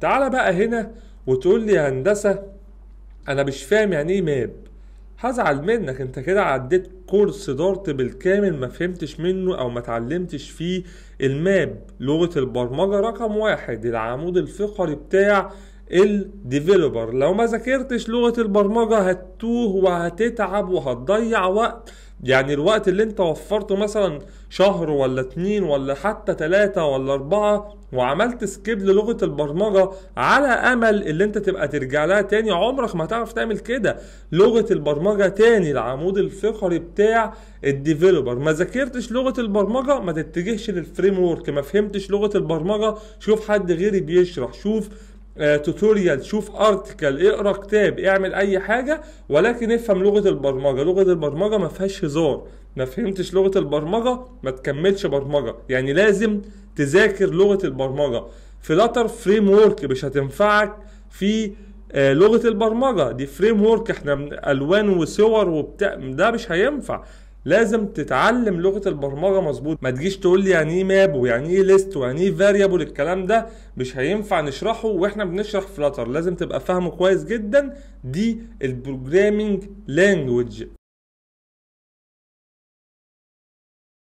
تعالى بقى هنا وتقول لي يا هندسة انا مش فاهم يعني ايه ماب. هزعل منك، انت كده عديت كورس دارت بالكامل ما فهمتش منه او ما اتعلمتش فيه. الماب لغة البرمجة رقم واحد، العمود الفقري بتاع الديفيلوبر. لو ما ذاكرتش لغة البرمجة هتتوه وهتتعب وهتضيع وقت. يعني الوقت اللي انت وفرته مثلا شهر ولا 2 ولا حتى 3 ولا 4 وعملت سكيب للغة البرمجة على امل اللي انت تبقى ترجع لها تاني، عمرك ما هتعرف تعمل كده. لغة البرمجة تاني العمود الفقري بتاع الديفيلوبر. ما ذاكرتش لغة البرمجة ما تتجهش للفريم ورك. ما فهمتش لغة البرمجة شوف حد غيري بيشرح، شوف توتوريال، شوف ارتكل، اقرا كتاب، اعمل اي حاجه، ولكن افهم لغه البرمجه. لغه البرمجه ما فيهاش هزار. ما فهمتش لغه البرمجه ما تكملش برمجه. يعني لازم تذاكر لغه البرمجه. فلاتر فريم ورك مش هتنفعك في لغه البرمجه دي. فريم ورك احنا الوان وصور وبتاع، ده مش هينفع. لازم تتعلم لغة البرمجة مظبوط. ما تجيش تقول لي يعني ايه ماب ويعني ايه ليست ويعني ايه فاريبل. الكلام ده مش هينفع نشرحه واحنا بنشرح فلاتر. لازم تبقى فاهمه كويس جدا. دي البروجرامينج لانجويج.